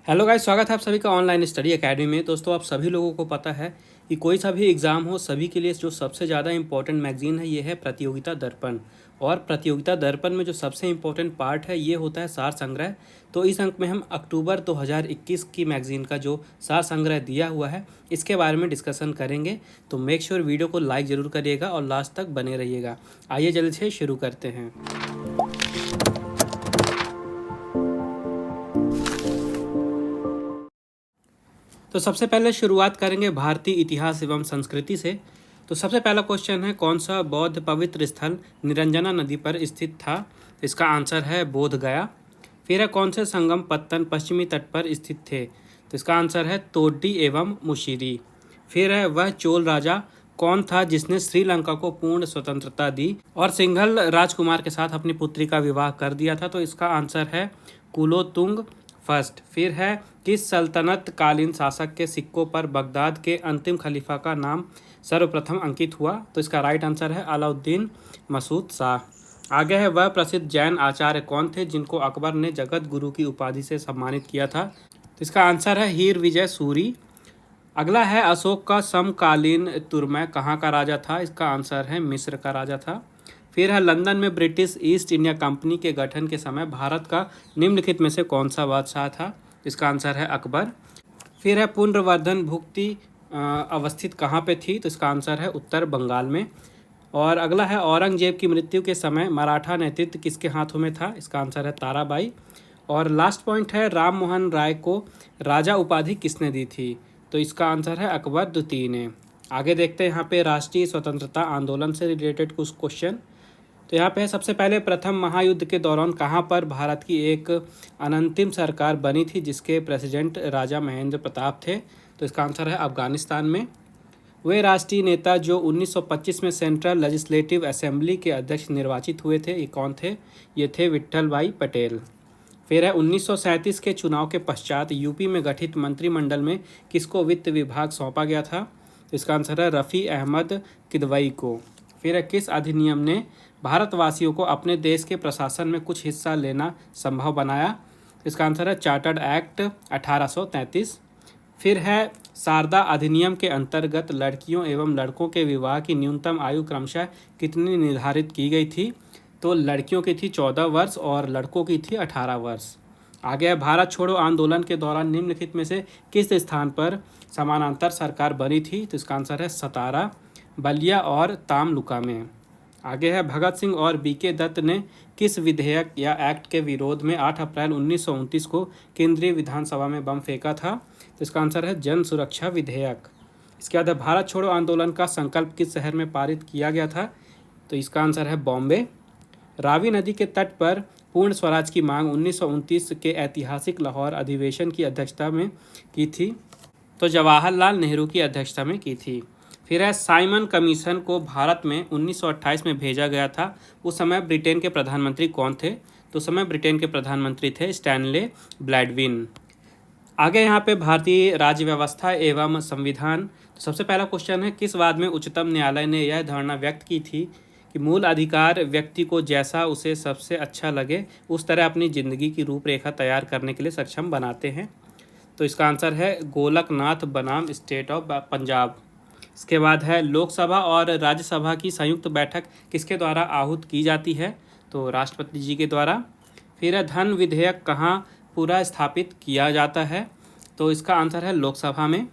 Hello guys, स्वागत है आप सभी का ऑनलाइन स्टडी एकेडमी में। दोस्तों, आप सभी लोगों को पता है कि कोई सा भी एग्ज़ाम हो, सभी के लिए जो सबसे ज़्यादा इम्पोर्टेंट मैगज़ीन है ये है प्रतियोगिता दर्पण। और प्रतियोगिता दर्पण में जो सबसे इम्पोर्टेंट पार्ट है ये होता है सार संग्रह। तो इस अंक में हम अक्टूबर 2021 की मैगज़ीन का जो सार संग्रह दिया हुआ है इसके बारे में डिस्कशन करेंगे। तो मेक श्योर वीडियो को लाइक ज़रूर करिएगा और लास्ट तक बने रहिएगा। आइए जल्दी से शुरू करते हैं। तो सबसे पहले शुरुआत करेंगे भारतीय इतिहास एवं संस्कृति से। तो सबसे पहला क्वेश्चन है, कौन सा बौद्ध पवित्र स्थल निरंजना नदी पर स्थित था? तो इसका आंसर है बोध गया। फिर है, कौन से संगम पत्तन पश्चिमी तट पर स्थित थे? तो इसका आंसर है तोड्डी एवं मुशीरी। फिर है, वह चोल राजा कौन था जिसने श्रीलंका को पूर्ण स्वतंत्रता दी और सिंघल राजकुमार के साथ अपनी पुत्री का विवाह कर दिया था? तो इसका आंसर है कुलोतुंग फर्स्ट। फिर है, किस सल्तनत कालीन शासक के सिक्कों पर बगदाद के अंतिम खलीफा का नाम सर्वप्रथम अंकित हुआ? तो इसका राइट आंसर है अलाउद्दीन मसूद शाह। आगे है, वह प्रसिद्ध जैन आचार्य कौन थे जिनको अकबर ने जगत गुरु की उपाधि से सम्मानित किया था? तो इसका आंसर है हीर विजय सूरी। अगला है, अशोक का समकालीन तुर्मै कहाँ का राजा था? इसका आंसर है मिस्र का राजा था। फिर है, लंदन में ब्रिटिश ईस्ट इंडिया कंपनी के गठन के समय भारत का निम्नलिखित में से कौन सा बादशाह था? इसका आंसर है अकबर। फिर है, पुनर्वर्धन भुक्ति अवस्थित कहाँ पे थी? तो इसका आंसर है उत्तर बंगाल में। और अगला है, औरंगजेब की मृत्यु के समय मराठा नेतृत्व किसके हाथों में था? इसका आंसर है ताराबाई। और लास्ट पॉइंट है, राम मोहन राय को राजा उपाधि किसने दी थी? तो इसका आंसर है अकबर द्वितीय ने। आगे देखते हैं यहाँ पे राष्ट्रीय स्वतंत्रता आंदोलन से रिलेटेड कुछ क्वेश्चन। तो यहाँ पे सबसे पहले, प्रथम महायुद्ध के दौरान कहाँ पर भारत की एक अनंतिम सरकार बनी थी जिसके प्रेसिडेंट राजा महेंद्र प्रताप थे? तो इसका आंसर है अफगानिस्तान में। वे राष्ट्रीय नेता जो 1925 में सेंट्रल लेजिस्लेटिव असेंबली के अध्यक्ष निर्वाचित हुए थे, ये कौन थे? ये थे विट्ठल भाई पटेल। फिर है, 1937 के चुनाव के पश्चात यूपी में गठित मंत्रिमंडल में किसको वित्त विभाग सौंपा गया था? तो इसका आंसर है रफ़ी अहमद किदवई को। फिर है, किस अधिनियम ने भारतवासियों को अपने देश के प्रशासन में कुछ हिस्सा लेना संभव बनाया? इसका आंसर है चार्टर्ड एक्ट 1833। फिर है, शारदा अधिनियम के अंतर्गत लड़कियों एवं लड़कों के विवाह की न्यूनतम आयु क्रमशः कितनी निर्धारित की गई थी? तो लड़कियों की थी 14 वर्ष और लड़कों की थी 18 वर्ष। आगे है, भारत छोड़ो आंदोलन के दौरान निम्नलिखित में से किस स्थान पर समानांतर सरकार बनी थी? तो इसका आंसर है सतारा, बलिया और तामलुका में। आगे है, भगत सिंह और बीके दत्त ने किस विधेयक या एक्ट के विरोध में 8 अप्रैल 1929 को केंद्रीय विधानसभा में बम फेंका था? तो इसका आंसर है जन सुरक्षा विधेयक। इसके बाद है, भारत छोड़ो आंदोलन का संकल्प किस शहर में पारित किया गया था? तो इसका आंसर है बॉम्बे। रावी नदी के तट पर पूर्ण स्वराज की मांग 1929 के ऐतिहासिक लाहौर अधिवेशन की अध्यक्षता में की थी? तो जवाहरलाल नेहरू की अध्यक्षता में की थी। फिर है, साइमन कमीशन को भारत में 1928 में भेजा गया था। उस समय ब्रिटेन के प्रधानमंत्री कौन थे? तो समय ब्रिटेन के प्रधानमंत्री थे स्टैनले ब्लैडविन। आगे यहाँ पे भारतीय राज्य व्यवस्था एवं संविधान। तो सबसे पहला क्वेश्चन है, किस वाद में उच्चतम न्यायालय ने यह धारणा व्यक्त की थी कि मूल अधिकार व्यक्ति को जैसा उसे सबसे अच्छा लगे उस तरह अपनी ज़िंदगी की रूपरेखा तैयार करने के लिए सक्षम बनाते हैं? तो इसका आंसर है गोलकनाथ बनाम स्टेट ऑफ पंजाब। इसके बाद है, लोकसभा और राज्यसभा की संयुक्त बैठक किसके द्वारा आहूत की जाती है? तो राष्ट्रपति जी के द्वारा। फिर है, धन विधेयक कहाँ पूरा स्थापित किया जाता है? तो इसका आंसर है लोकसभा में।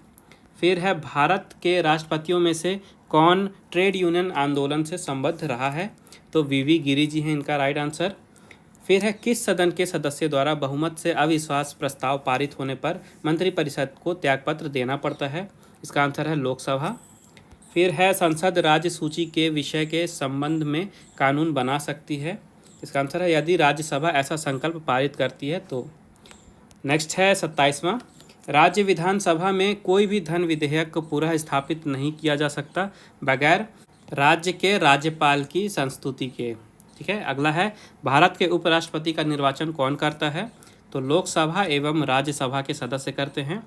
फिर है, भारत के राष्ट्रपतियों में से कौन ट्रेड यूनियन आंदोलन से संबद्ध रहा है? तो वीवी गिरी जी हैं इनका राइट आंसर। फिर है, किस सदन के सदस्य द्वारा बहुमत से अविश्वास प्रस्ताव पारित होने पर मंत्रिपरिषद को त्यागपत्र देना पड़ता है? इसका आंसर है लोकसभा। फिर है, संसद राज्य सूची के विषय के संबंध में कानून बना सकती है? इसका आंसर है यदि राज्यसभा ऐसा संकल्प पारित करती है तो। नेक्स्ट है 27वां, राज्य विधानसभा में कोई भी धन विधेयक पुनः स्थापित नहीं किया जा सकता बगैर राज्य के राज्यपाल की संस्तुति के। ठीक है। अगला है, भारत के उपराष्ट्रपति का निर्वाचन कौन करता है? तो लोकसभा एवं राज्यसभा के सदस्य करते हैं।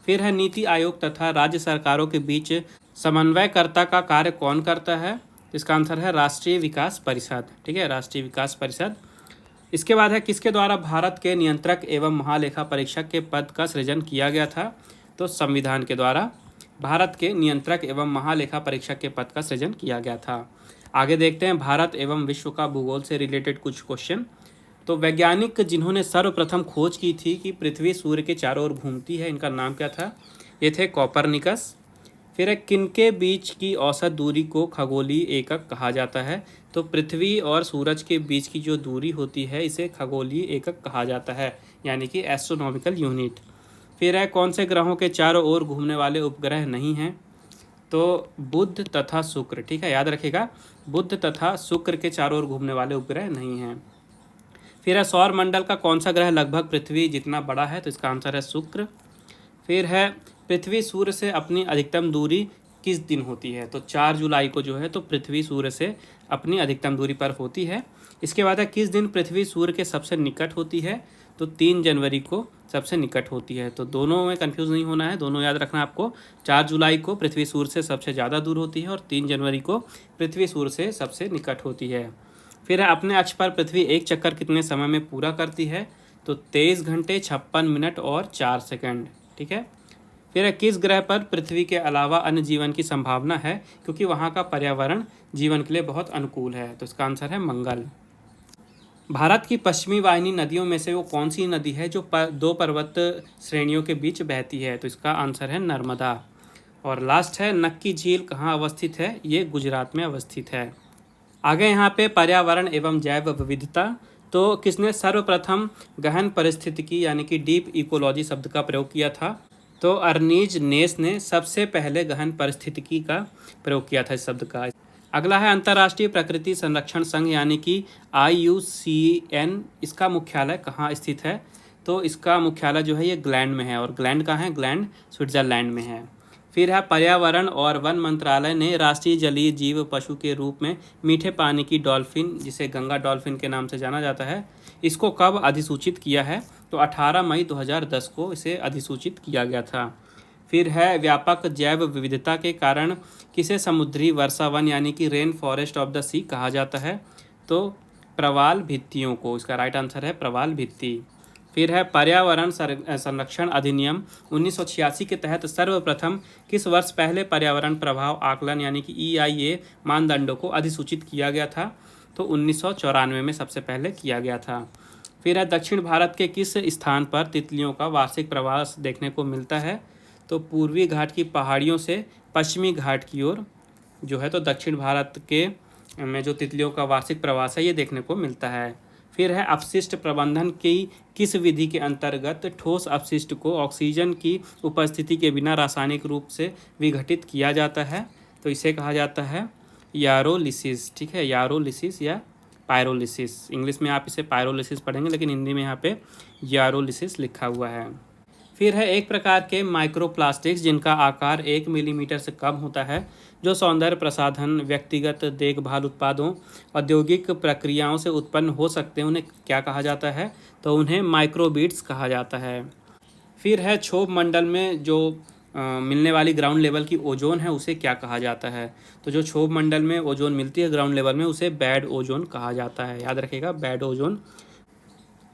फिर है, नीति आयोग तथा राज्य सरकारों के बीच समन्वयकर्ता का कार्य कौन करता है? इसका आंसर है राष्ट्रीय विकास परिषद। ठीक है, राष्ट्रीय विकास परिषद। इसके बाद है किसके द्वारा भारत के नियंत्रक एवं महालेखा परीक्षक के पद का सृजन किया गया था? तो संविधान के द्वारा भारत के नियंत्रक एवं महालेखा परीक्षक के पद का सृजन किया गया था। आगे देखते हैं भारत एवं विश्व का भूगोल से रिलेटेड कुछ क्वेश्चन। तो वैज्ञानिक जिन्होंने सर्वप्रथम खोज की थी कि पृथ्वी सूर्य के चारों ओर घूमती है, इनका नाम क्या था? ये थे कोपरनिकस। फिर है किनके बीच की औसत दूरी को खगोलीय एकक कहा जाता है? तो पृथ्वी और सूरज के बीच की जो दूरी होती है इसे खगोलीय एकक कहा जाता है, यानी कि एस्ट्रोनॉमिकल यूनिट। फिर है कौन से ग्रहों के चारों ओर घूमने वाले उपग्रह नहीं हैं? तो बुध तथा शुक्र, ठीक है, याद रखिएगा, बुध तथा शुक्र के चारों ओर घूमने वाले उपग्रह नहीं हैं। फिर है सौर मंडल का कौन सा ग्रह लगभग पृथ्वी जितना बड़ा है? तो इसका आंसर है शुक्र। फिर है पृथ्वी सूर्य से अपनी अधिकतम दूरी किस दिन होती है? तो 4 जुलाई को जो है तो पृथ्वी सूर्य से अपनी अधिकतम दूरी पर होती है। इसके बाद है किस दिन पृथ्वी सूर्य के सबसे निकट होती है? तो 3 जनवरी को सबसे निकट होती है। तो दोनों में कंफ्यूज नहीं होना है, दोनों याद रखना आपको। 4 जुलाई को पृथ्वी सूर्य से सबसे ज़्यादा दूर होती है और 3 जनवरी को पृथ्वी सूर्य से सबसे निकट होती है। फिर है अपने अक्ष पर पृथ्वी एक चक्कर कितने समय में पूरा करती है? तो 23 घंटे 56 मिनट और 4 सेकंड, ठीक है। फिर है किस ग्रह पर पृथ्वी के अलावा अन्य जीवन की संभावना है, क्योंकि वहाँ का पर्यावरण जीवन के लिए बहुत अनुकूल है? तो इसका आंसर है मंगल। भारत की पश्चिमी वाहिनी नदियों में से वो कौन सी नदी है जो 2 पर्वत श्रेणियों के बीच बहती है? तो इसका आंसर है नर्मदा। और लास्ट है नक्की झील कहाँ अवस्थित है? ये गुजरात में अवस्थित है। आगे यहाँ पे पर्यावरण एवं जैव विविधता। तो किसने सर्वप्रथम गहन परिस्थितिकी यानी कि डीप इकोलॉजी शब्द का प्रयोग किया था? तो अर्नीज नेस ने सबसे पहले गहन परिस्थितिकी का प्रयोग किया था इस शब्द का। अगला है अंतर्राष्ट्रीय प्रकृति संरक्षण संघ यानी कि IUCN, इसका मुख्यालय कहाँ स्थित है? तो इसका मुख्यालय जो है ये ग्लैंड में है। और ग्लैंड कहाँ है? ग्लैंड स्विट्जरलैंड में है। फिर है पर्यावरण और वन मंत्रालय ने राष्ट्रीय जलीय जीव पशु के रूप में मीठे पानी की डॉल्फिन, जिसे गंगा डॉल्फिन के नाम से जाना जाता है, इसको कब अधिसूचित किया है? तो 18 मई 2010 को इसे अधिसूचित किया गया था। फिर है व्यापक जैव विविधता के कारण किसे समुद्री वर्षा वन यानी कि रेन फॉरेस्ट ऑफ द सी कहा जाता है? तो प्रवाल भित्तियों को। इसका राइट आंसर है प्रवाल भित्ति। फिर है पर्यावरण संरक्षण अधिनियम 1986 के तहत सर्वप्रथम किस वर्ष पहले पर्यावरण प्रभाव आकलन यानी कि EIA मानदंडों को अधिसूचित किया गया था? तो 1994 में सबसे पहले किया गया था। फिर है दक्षिण भारत के किस स्थान पर तितलियों का वार्षिक प्रवास देखने को मिलता है? तो पूर्वी घाट की पहाड़ियों से पश्चिमी घाट की ओर जो है तो दक्षिण भारत के में जो तितलियों का वार्षिक प्रवास है ये देखने को मिलता है। फिर है अपशिष्ट प्रबंधन की किस विधि के अंतर्गत ठोस अपशिष्ट को ऑक्सीजन की उपस्थिति के बिना रासायनिक रूप से विघटित किया जाता है? तो इसे कहा जाता है यारोलिसिस, ठीक है, यारोलिसिस या पायरोलिसिस। इंग्लिश में आप इसे पायरोलिसिस पढ़ेंगे, लेकिन हिंदी में यहाँ पे यारोलिसिस लिखा हुआ है। फिर है एक प्रकार के माइक्रोप्लास्टिक्स जिनका आकार 1 मिलीमीटर से कम होता है, जो सौंदर्य प्रसाधन, व्यक्तिगत देखभाल उत्पादों, औद्योगिक प्रक्रियाओं से उत्पन्न हो सकते हैं, उन्हें क्या कहा जाता है? तो उन्हें माइक्रोबीड्स कहा जाता है। फिर है क्षोभ मंडल में जो मिलने वाली ग्राउंड लेवल की ओजोन है उसे क्या कहा जाता है? तो जो क्षोभ मंडल में ओजोन मिलती है ग्राउंड लेवल में उसे बैड ओजोन कहा जाता है, याद रखिएगा, बैड ओजोन।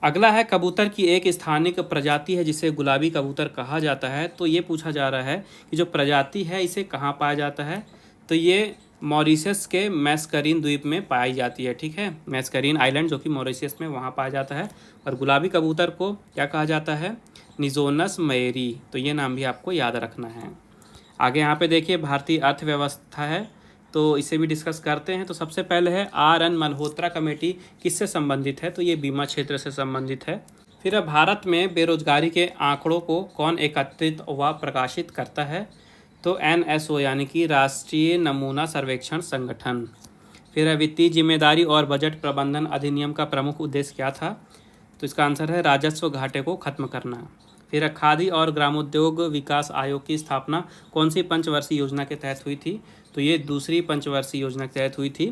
अगला है कबूतर की एक स्थानिक प्रजाति है जिसे गुलाबी कबूतर कहा जाता है। तो ये पूछा जा रहा है कि जो प्रजाति है इसे कहाँ पाया जाता है? तो ये मॉरिशस के मैस्करीन द्वीप में पाई जाती है, ठीक है, मैस्करीन आइलैंड जो कि मॉरिशस में वहाँ पाया जाता है। और गुलाबी कबूतर को क्या कहा जाता है? निजोनस मेरी। तो ये नाम भी आपको याद रखना है। आगे यहाँ पे देखिए भारतीय अर्थव्यवस्था है, तो इसे भी डिस्कस करते हैं। तो सबसे पहले है RN मल्होत्रा कमेटी किससे संबंधित है? तो ये बीमा क्षेत्र से संबंधित है। फिर है भारत में बेरोजगारी के आंकड़ों को कौन एकत्रित व प्रकाशित करता है? तो NSO यानी कि राष्ट्रीय नमूना सर्वेक्षण संगठन। फिर है वित्तीय जिम्मेदारी और बजट प्रबंधन अधिनियम का प्रमुख उद्देश्य क्या था? तो इसका आंसर है राजस्व घाटे को खत्म करना। फिर खादी और ग्रामोद्योग विकास आयोग की स्थापना कौन सी पंचवर्षीय योजना के तहत हुई थी? तो ये दूसरी पंचवर्षीय योजना के तहत हुई थी।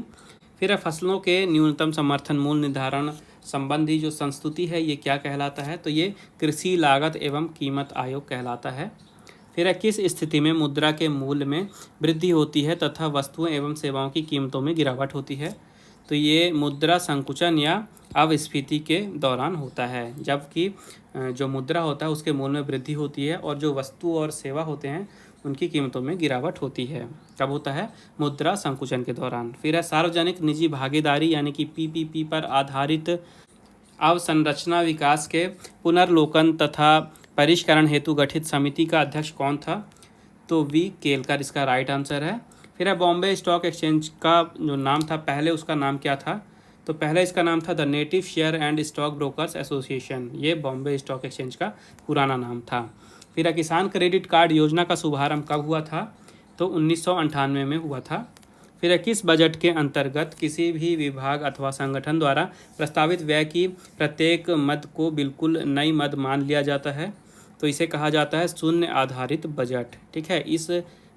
फिर फसलों के न्यूनतम समर्थन मूल्य निर्धारण संबंधी जो संस्तुति है ये क्या कहलाता है? तो ये कृषि लागत एवं कीमत आयोग कहलाता है। फिर किस स्थिति में मुद्रा के मूल्य में वृद्धि होती है तथा वस्तुओं एवं सेवाओं की कीमतों में गिरावट होती है? तो ये मुद्रा संकुचन या अवस्फीति के दौरान होता है, जबकि जो मुद्रा होता है उसके मूल्य में वृद्धि होती है और जो वस्तु और सेवा होते हैं उनकी कीमतों में गिरावट होती है। कब होता है? मुद्रा संकुचन के दौरान। फिर है सार्वजनिक निजी भागीदारी यानी कि पीपीपी पर आधारित अवसंरचना विकास के पुनर्लोकन तथा परिष्करण हेतु गठित समिति का अध्यक्ष कौन था? तो वी केलकर इसका राइट आंसर है। फिर है बॉम्बे स्टॉक एक्सचेंज का जो नाम था पहले, उसका नाम क्या था? तो पहले इसका नाम था the native share and stock brokers association. ये बॉम्बे स्टॉक एक्सचेंज का पुराना नाम था। फिर है किसान क्रेडिट कार्ड योजना का शुभारंभ कब हुआ था? तो 1998 में हुआ था। फिर है किस बजट के अंतर्गत किसी भी विभाग अथवा संगठन द्वारा प्रस्तावित व्यय की प्रत्येक मद को बिल्कुल नई मद मान लिया जाता है? तो इसे कहा जाता है शून्य आधारित बजट। ठीक है, इस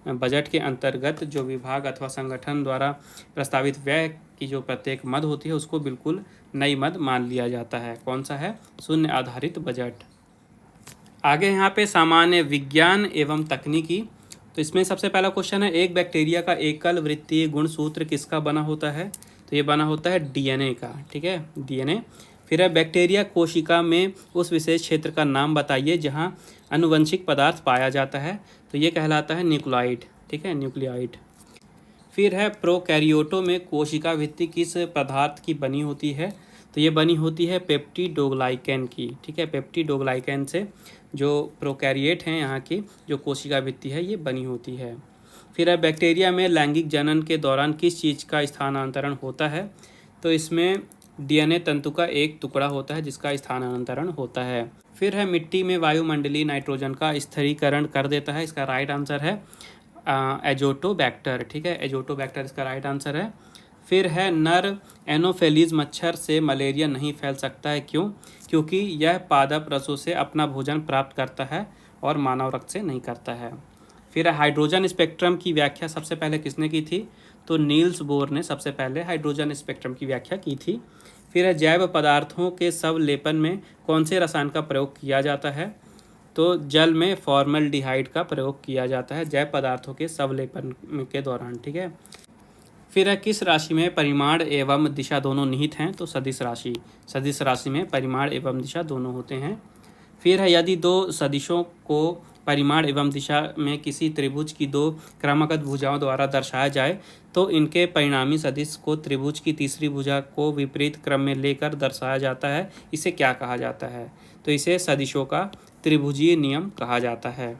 बजट के अंतर्गत जो विभाग अथवा संगठन द्वारा प्रस्तावित व्यय की जो प्रत्येक मद होती है उसको बिल्कुल नई मद मान लिया जाता है। कौन सा है? शून्य आधारित बजट। आगे यहाँ पे सामान्य विज्ञान एवं तकनीकी। तो इसमें सबसे पहला क्वेश्चन है, एक बैक्टीरिया का एकल वृत्तीय गुणसूत्र किसका बना होता है? तो ये बना होता है डीएनए का। ठीक है, डीएनए। फिर है बैक्टीरिया कोशिका में उस विशेष क्षेत्र का नाम बताइए जहाँ आनुवंशिक पदार्थ पाया जाता है। तो ये कहलाता है न्यूक्लियाइड। ठीक है, न्यूक्लियाइड। फिर है प्रोकैरियोटो में कोशिका भित्ति किस पदार्थ की बनी होती है? तो ये बनी होती है पेप्टिडोग्लाइकैन की। ठीक है, पेप्टिडोग्लाइकैन से जो प्रोकैरियोट हैं यहाँ की जो कोशिका भित्ति है ये बनी होती है। फिर है बैक्टीरिया में लैंगिक जनन के दौरान किस चीज़ का स्थानांतरण होता है? तो इसमें डीएनए तंतु का एक टुकड़ा होता है जिसका स्थानांतरण होता है। फिर है मिट्टी में वायुमंडलीय नाइट्रोजन का स्थिरीकरण कर देता है। इसका राइट आंसर है एजोटोबैक्टर। ठीक है, एजोटोबैक्टर इसका राइट आंसर है। फिर है नर एनोफेलीज मच्छर से मलेरिया नहीं फैल सकता है, क्यों? क्योंकि यह पादप रसों से अपना भोजन प्राप्त करता है और मानव रक्त से नहीं करता है। फिर है हाइड्रोजन स्पेक्ट्रम की व्याख्या सबसे पहले किसने की थी? तो नील्स बोर ने सबसे पहले हाइड्रोजन स्पेक्ट्रम की व्याख्या की थी। फिर है जैव पदार्थों के सबलेपन में कौन से रसायन का प्रयोग किया जाता है? तो जल में फॉर्मल्डिहाइड का प्रयोग किया जाता है जैव पदार्थों के सबलेपन के दौरान। ठीक है। फिर है किस राशि में परिमाण एवं दिशा दोनों निहित हैं? तो सदिश राशि। सदिश राशि में परिमाण एवं दिशा दोनों होते हैं। फिर है यदि दो सदिशों को परिमाण एवं दिशा में किसी त्रिभुज की दो क्रमागत भुजाओं द्वारा दर्शाया जाए तो इनके परिणामी सदिश को त्रिभुज की तीसरी भुजा को विपरीत क्रम में लेकर दर्शाया जाता है। इसे क्या कहा जाता है? तो इसे सदिशों का त्रिभुजीय नियम कहा जाता है।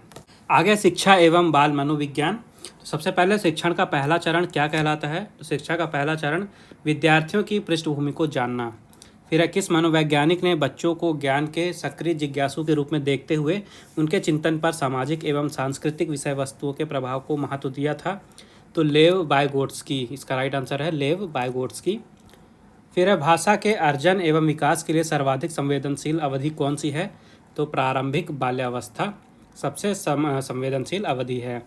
आगे शिक्षा एवं बाल मनोविज्ञान। तो सबसे पहले शिक्षण का पहला चरण क्या कहलाता है? तो शिक्षा का पहला चरण विद्यार्थियों की पृष्ठभूमि को जानना। फिर है किस मनोवैज्ञानिक ने बच्चों को ज्ञान के सक्रिय जिज्ञासु के रूप में देखते हुए उनके चिंतन पर सामाजिक एवं सांस्कृतिक विषय वस्तुओं के प्रभाव को महत्व दिया था? तो लेव वाइगोट्स्की। इसका राइट आंसर है लेव वाइगोट्स्की। फिर है भाषा के अर्जन एवं विकास के लिए सर्वाधिक संवेदनशील अवधि कौन सी है? तो प्रारंभिक बाल्यावस्था सबसे संवेदनशील अवधि है।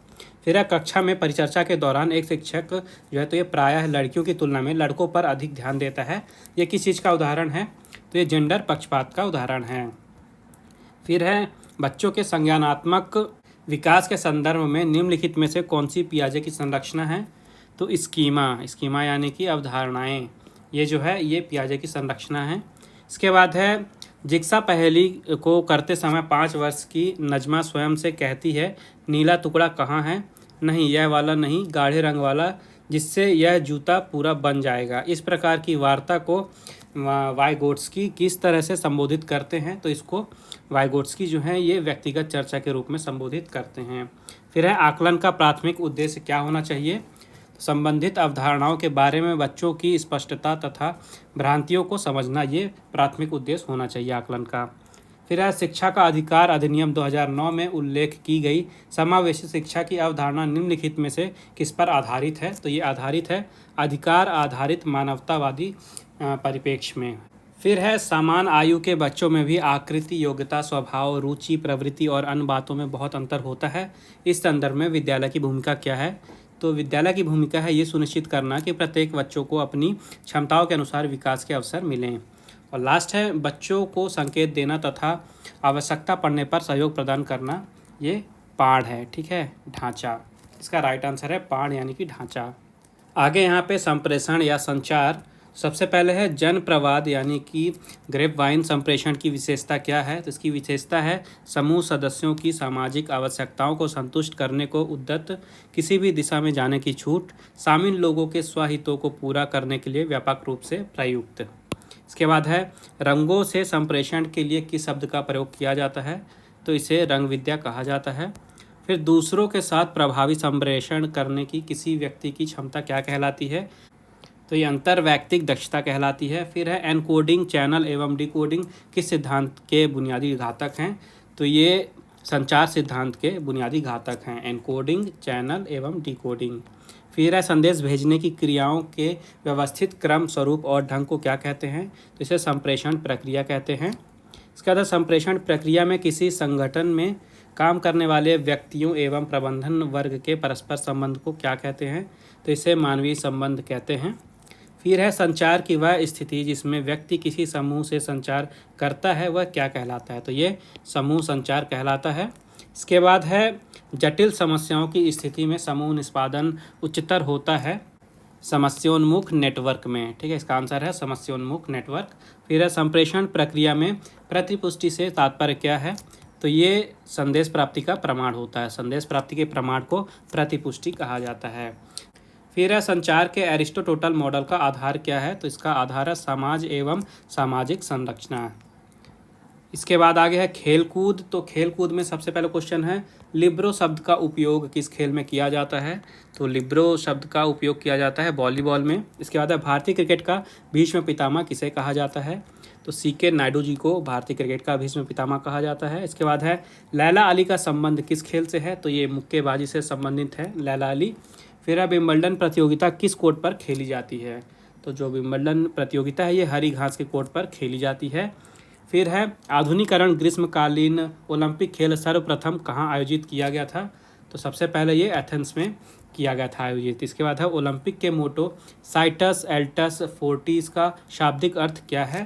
फिर है कक्षा में परिचर्चा के दौरान एक शिक्षक जो है तो ये प्रायः लड़कियों की तुलना में लड़कों पर अधिक ध्यान देता है। ये किस चीज़ का उदाहरण है? तो ये जेंडर पक्षपात का उदाहरण है। फिर है बच्चों के संज्ञानात्मक विकास के संदर्भ में निम्नलिखित में से कौन सी पियाजे की संरचना है? तो स्कीमा यानी कि अवधारणाएं, ये जो है ये पियाजे की संरचना है। इसके बाद है जिग्सा पहेली को करते समय 5 वर्ष की नजमा स्वयं से कहती है नीला टुकड़ा कहाँ है? नहीं, यह वाला नहीं, गाढ़े रंग वाला, जिससे यह जूता पूरा बन जाएगा। इस प्रकार की वार्ता को वाइगोट्स्की किस तरह से संबोधित करते हैं? तो इसको वाइगोट्स्की जो है ये व्यक्तिगत चर्चा के रूप में संबोधित करते हैं। फिर है आकलन का प्राथमिक उद्देश्य क्या होना चाहिए? संबंधित अवधारणाओं के बारे में बच्चों की स्पष्टता तथा भ्रांतियों को समझना, ये प्राथमिक उद्देश्य होना चाहिए आकलन का। फिर है शिक्षा का अधिकार अधिनियम 2009 में उल्लेख की गई समावेशी शिक्षा की अवधारणा निम्नलिखित में से किस पर आधारित है? तो ये आधारित है अधिकार आधारित मानवतावादी परिप्रेक्ष्य में। फिर है समान आयु के बच्चों में भी आकृति, योग्यता, स्वभाव, रुचि, प्रवृत्ति और अन्य बातों में बहुत अंतर होता है। इस संदर्भ में विद्यालय की भूमिका क्या है? तो विद्यालय की भूमिका है ये सुनिश्चित करना कि प्रत्येक बच्चों को अपनी क्षमताओं के अनुसार विकास के अवसर मिलें। और लास्ट है बच्चों को संकेत देना तथा आवश्यकता पड़ने पर सहयोग प्रदान करना, ये पाठ है। ठीक है, ढांचा। इसका राइट आंसर है पाठ यानी कि ढांचा। आगे यहाँ पे संप्रेषण या संचार। सबसे पहले है जन प्रवाद यानी कि ग्रेप वाइन संप्रेषण की विशेषता क्या है। तो इसकी विशेषता है समूह सदस्यों की सामाजिक आवश्यकताओं को संतुष्ट करने को उद्यत, किसी भी दिशा में जाने की छूट, शामिल लोगों के स्वहितों को पूरा करने के लिए व्यापक रूप से प्रयुक्त। इसके बाद है रंगों से संप्रेषण के लिए किस शब्द का प्रयोग किया जाता है। तो इसे रंग विद्या कहा जाता है। फिर दूसरों के साथ प्रभावी संप्रेषण करने की किसी व्यक्ति की क्षमता क्या कहलाती है। तो ये अंतर्वैयक्तिक दक्षता कहलाती है। फिर है एनकोडिंग, चैनल एवं डिकोडिंग किस सिद्धांत के बुनियादी घातक हैं। तो ये संचार सिद्धांत के बुनियादी घातक हैं, एनकोडिंग, चैनल एवं डिकोडिंग। फिर है संदेश भेजने की क्रियाओं के व्यवस्थित क्रम, स्वरूप और ढंग को क्या कहते हैं। तो इसे संप्रेषण प्रक्रिया कहते हैं। इसके बाद संप्रेषण प्रक्रिया में किसी संगठन में काम करने वाले व्यक्तियों एवं प्रबंधन वर्ग के परस्पर संबंध को क्या कहते हैं। तो इसे मानवीय संबंध कहते हैं। फिर है संचार की वह स्थिति जिसमें व्यक्ति किसी समूह से संचार करता है, वह क्या कहलाता है। तो ये समूह संचार कहलाता है। इसके बाद है जटिल समस्याओं की स्थिति में समूह निष्पादन उच्चतर होता है समस्योन्मुख नेटवर्क में। ठीक है, इसका आंसर है समस्योन्मुख नेटवर्क। फिर है संप्रेषण प्रक्रिया में प्रतिपुष्टि से तात्पर्य क्या है। तो ये संदेश प्राप्ति का प्रमाण होता है। संदेश प्राप्ति के प्रमाण को प्रतिपुष्टि कहा जाता है। फिर है संचार के एरिस्टोटल मॉडल का आधार क्या है। तो इसका आधार है समाज एवं सामाजिक संरचना। इसके बाद आगे है खेलकूद। तो खेलकूद में सबसे पहले क्वेश्चन है लिब्रो शब्द का उपयोग किस खेल में किया जाता है। तो लिब्रो शब्द का उपयोग किया जाता है वॉलीबॉल में। इसके बाद है भारतीय क्रिकेट का भीष्म पितामह किसे कहा जाता है। तो सीके नायडू जी को भारतीय क्रिकेट का भीष्म पितामह कहा जाता है। इसके बाद है लैला अली का संबंध किस खेल से है। तो ये मुक्केबाजी से संबंधित है लैला अली। फिर है विंबलडन प्रतियोगिता किस कोर्ट पर खेली जाती है। तो जो विंबलडन प्रतियोगिता है ये हरी घास के कोर्ट पर खेली जाती है। फिर है आधुनिकीकरण ग्रीष्मकालीन ओलंपिक खेल सर्वप्रथम कहाँ आयोजित किया गया था। तो सबसे पहले ये एथेंस में किया गया था आयोजित। इसके बाद है ओलंपिक के मोटो साइटस एल्टस फोर्टिस का शाब्दिक अर्थ क्या है।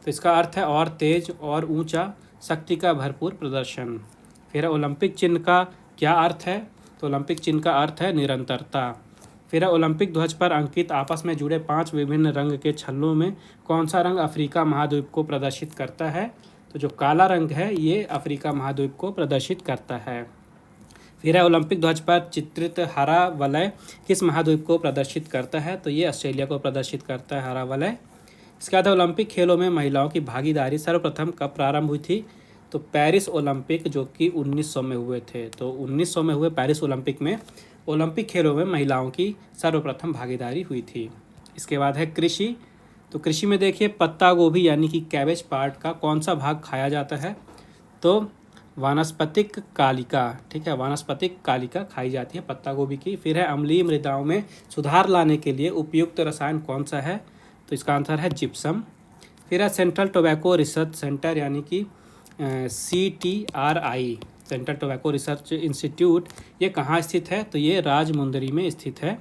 तो इसका अर्थ है और तेज और ऊंचा, शक्ति का भरपूर प्रदर्शन। फिर है ओलंपिक चिन्ह का क्या अर्थ है। तो ओलंपिक चिन्ह का अर्थ है निरंतरता। फिर है ओलंपिक ध्वज पर अंकित आपस में जुड़े 5 विभिन्न रंग के छल्लों में कौन सा रंग अफ्रीका महाद्वीप को प्रदर्शित करता है। तो जो काला रंग है ये अफ्रीका महाद्वीप को प्रदर्शित करता है। फिर है ओलंपिक ध्वज पर चित्रित हरा वलय किस महाद्वीप को प्रदर्शित करता है। तो ये ऑस्ट्रेलिया को प्रदर्शित करता है हरा वलय। इसके बाद ओलंपिक खेलों में महिलाओं की भागीदारी सर्वप्रथम कब प्रारंभ हुई थी। तो पेरिस ओलंपिक जो कि 1900 में हुए थे। तो 1900 में हुए पेरिस ओलंपिक में ओलंपिक खेलों में महिलाओं की सर्वप्रथम भागीदारी हुई थी। इसके बाद है कृषि। तो कृषि में देखिए पत्ता गोभी यानी कि कैबेज पार्ट का कौन सा भाग खाया जाता है। तो वानस्पतिक कालिका। ठीक है, वानस्पतिक कालिका खाई जाती है पत्ता गोभी की। फिर है अम्लीय मृदाओं में सुधार लाने के लिए उपयुक्त रसायन कौन सा है। तो इसका आंसर है जिप्सम। फिर है सेंट्रल टोबैको रिसर्च सेंटर यानी कि CTRI central tobacco research institute ये कहाँ स्थित है। तो ये राजमुंदरी में स्थित है।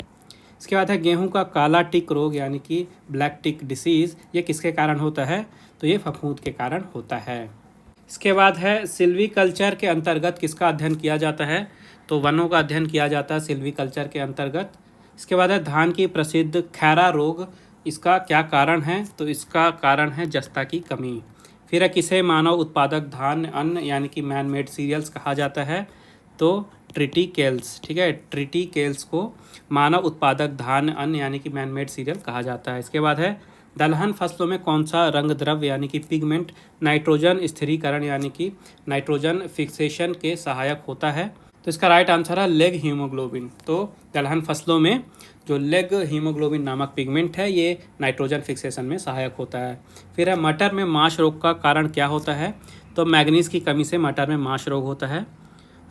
इसके बाद है गेहूं का काला टिक रोग यानी कि ब्लैक टिक डिसीज़ ये किसके कारण होता है। तो ये फफूंद के कारण होता है। इसके बाद है सिल्वीकल्चर के अंतर्गत किसका अध्ययन किया जाता है। तो वनों का अध्ययन किया जाता है सिल्वीकल्चर के अंतर्गत। इसके बाद है धान की प्रसिद्ध खैरा रोग, इसका क्या कारण है। तो इसका कारण है जस्ता की कमी। फिर है किसे मानव उत्पादक धान्य अन्न यानी कि मैन मेड सीरियल्स कहा जाता है। तो ट्रिटिकेल्स। ठीक है, ट्रिटिकेल्स को मानव उत्पादक धान्य अन्न यानी कि मैन मेड सीरियल कहा जाता है। इसके बाद है दलहन फसलों में कौन सा रंग द्रव्य यानी कि पिगमेंट नाइट्रोजन स्थिरीकरण यानी कि नाइट्रोजन फिक्सेशन के सहायक होता है। तो इसका राइट आंसर है लेग हीमोग्लोबिन। तो दलहन फसलों में जो लेग हीमोग्लोबिन नामक पिगमेंट है ये नाइट्रोजन फिक्सेशन में सहायक होता है। फिर है मटर में माश रोग का कारण क्या होता है। तो मैग्नीज की कमी से मटर में माश रोग होता है।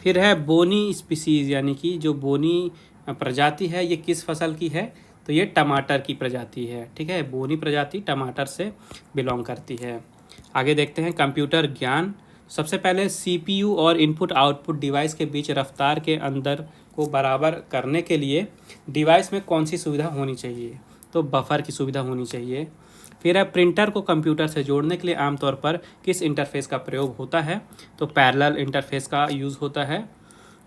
फिर है बोनी स्पीसीज यानी कि जो बोनी प्रजाति है ये किस फसल की है। तो ये टमाटर की प्रजाति है। ठीक है, बोनी प्रजाति टमाटर से बिलोंग करती है। आगे देखते हैं कंप्यूटर ज्ञान। सबसे पहले CPU और इनपुट आउटपुट डिवाइस के बीच रफ्तार के अंदर को बराबर करने के लिए डिवाइस में कौन सी सुविधा होनी चाहिए। तो बफर की सुविधा होनी चाहिए। फिर है प्रिंटर को कंप्यूटर से जोड़ने के लिए आमतौर पर किस इंटरफेस का प्रयोग होता है। तो पैरेलल इंटरफेस का यूज़ होता है।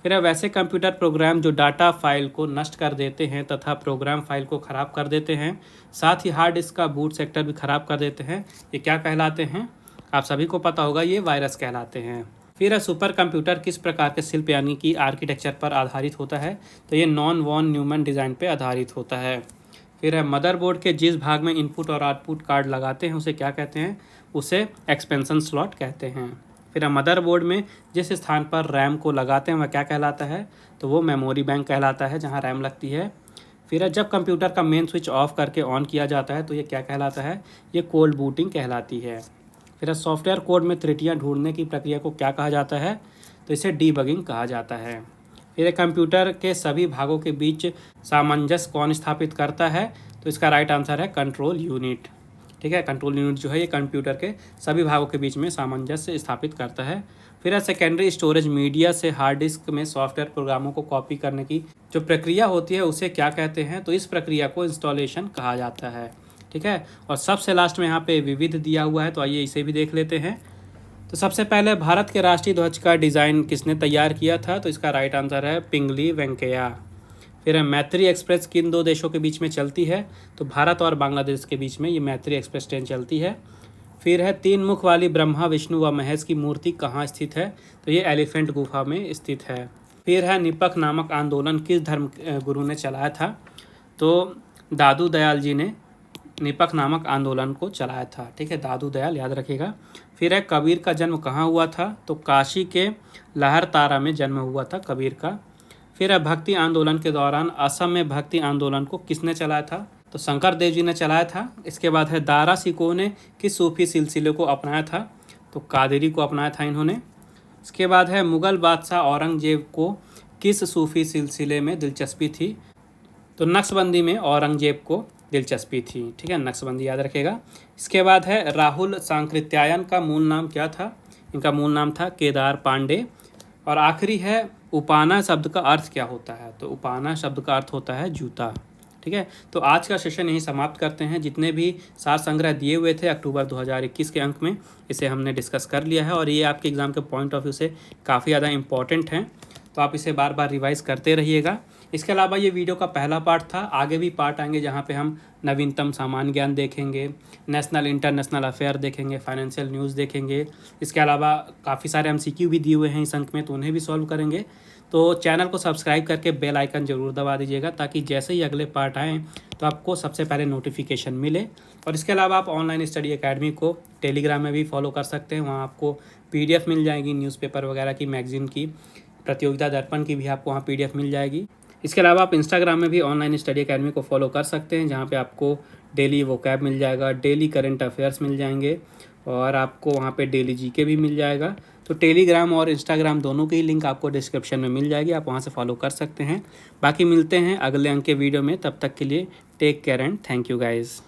फिर है वैसे कंप्यूटर प्रोग्राम जो डाटा फाइल को नष्ट कर देते हैं तथा प्रोग्राम फाइल को ख़राब कर देते हैं, साथ ही हार्ड डिस्क का बूट सेक्टर भी ख़राब कर देते हैं, ये क्या कहलाते हैं? आप सभी को पता होगा, ये वायरस कहलाते हैं। फिर है सुपर कंप्यूटर किस प्रकार के शिल्प यानी कि आर्किटेक्चर पर आधारित होता है? तो ये नॉन वॉन न्यूमैन डिज़ाइन पर आधारित होता है। फिर है मदरबोर्ड के जिस भाग में इनपुट और आउटपुट कार्ड लगाते हैं उसे क्या कहते हैं? उसे एक्सपेंशन स्लॉट कहते हैं। फिर मदरबोर्ड में जिस स्थान पर रैम को लगाते हैं वह क्या कहलाता है? तो वो मेमोरी बैंक कहलाता है, जहाँ रैम लगती है। फिर जब कंप्यूटर का मेन स्विच ऑफ करके ऑन किया जाता है तो ये क्या कहलाता है? ये कोल्ड बूटिंग कहलाती है। फिर सॉफ्टवेयर कोड में त्रुटियां ढूंढने की प्रक्रिया को क्या कहा जाता है? तो इसे डीबगिंग कहा जाता है। फिर कंप्यूटर के सभी भागों के बीच सामंजस्य कौन स्थापित करता है? तो इसका राइट आंसर है कंट्रोल यूनिट। ठीक है, कंट्रोल यूनिट जो है ये कंप्यूटर के सभी भागों के बीच में सामंजस्य स्थापित करता है। फिर सेकेंडरी स्टोरेज मीडिया से हार्ड डिस्क में सॉफ्टवेयर प्रोग्रामों को कॉपी करने की जो प्रक्रिया होती है उसे क्या कहते हैं? तो इस प्रक्रिया को इंस्टॉलेशन कहा जाता है। ठीक है, और सबसे लास्ट में यहाँ पे विविध दिया हुआ है, तो आइए इसे भी देख लेते हैं। तो सबसे पहले भारत के राष्ट्रीय ध्वज का डिज़ाइन किसने तैयार किया था? तो इसका राइट आंसर है पिंगली वेंकैया। फिर मैत्री एक्सप्रेस किन दो देशों के बीच में चलती है? तो भारत और बांग्लादेश के बीच में ये मैत्री एक्सप्रेस ट्रेन चलती है। फिर है तीन मुख वाली ब्रह्मा विष्णु व महेश की मूर्ति कहाँ स्थित है? तो ये एलिफेंट गुफा में स्थित है। फिर है निपख नामक आंदोलन किस धर्म गुरु ने चलाया था? तो दादू दयाल जी ने निपख नामक आंदोलन को चलाया था। ठीक है, दादू दयाल याद रखिएगा। फिर है कबीर का जन्म कहाँ हुआ था? तो काशी के लहर तारा में जन्म हुआ था कबीर का। फिर है भक्ति आंदोलन के दौरान असम में भक्ति आंदोलन को किसने चलाया था? तो शंकर देव जी ने चलाया था। इसके बाद है दारा सिकोह ने किस सूफी सिलसिले को अपनाया था? तो कादरी को अपनाया था इन्होंने। इसके बाद है मुग़ल बादशाह औरंगजेब को किस सूफी सिलसिले में दिलचस्पी थी? तो नक्शबंदी में औरंगजेब को दिलचस्पी थी। ठीक है, नक्शबंदी याद रखेगा। इसके बाद है राहुल सांकृत्यायन का मूल नाम क्या था? इनका मूल नाम था केदार पांडे। और आखिरी है उपाना शब्द का अर्थ क्या होता है? तो उपाना शब्द का अर्थ होता है जूता। ठीक है, तो आज का सेशन यहीं समाप्त करते हैं। जितने भी सार संग्रह दिए हुए थे अक्टूबर 2021 के अंक में, इसे हमने डिस्कस कर लिया है और ये आपके एग्ज़ाम के पॉइंट ऑफ व्यू से काफ़ी ज़्यादा इंपॉर्टेंट हैं, तो आप इसे बार बार रिवाइज़ करते रहिएगा। इसके अलावा ये वीडियो का पहला पार्ट था, आगे भी पार्ट आएंगे जहाँ पे हम नवीनतम सामान्य ज्ञान देखेंगे, नेशनल इंटरनेशनल अफेयर देखेंगे, फाइनेंशियल न्यूज़ देखेंगे। इसके अलावा काफ़ी सारे MCQ भी दिए हुए हैं इस अंक में, तो उन्हें भी सॉल्व करेंगे। तो चैनल को सब्सक्राइब करके बेल आइकन ज़रूर दबा दीजिएगा ताकि जैसे ही अगले पार्ट आएँ तो आपको सबसे पहले नोटिफिकेशन मिले। और इसके अलावा आप ऑनलाइन स्टडी एकेडमी को टेलीग्राम में भी फॉलो कर सकते हैं, वहाँ आपको PDF मिल जाएगी न्यूज़पेपर वगैरह की, मैगजीन की, प्रतियोगिता दर्पण की भी आपको वहाँ PDF मिल जाएगी। इसके अलावा आप इंस्टाग्राम में भी ऑनलाइन स्टडी एकेडमी को फॉलो कर सकते हैं, जहाँ पे आपको डेली वोकैब मिल जाएगा, डेली करंट अफेयर्स मिल जाएंगे और आपको वहाँ पे डेली GK भी मिल जाएगा। तो टेलीग्राम और इंस्टाग्राम दोनों की लिंक आपको डिस्क्रिप्शन में मिल जाएगी, आप वहाँ से फॉलो कर सकते हैं। बाकी मिलते हैं अगले अंक के वीडियो में, तब तक के लिए take care and thank you guys.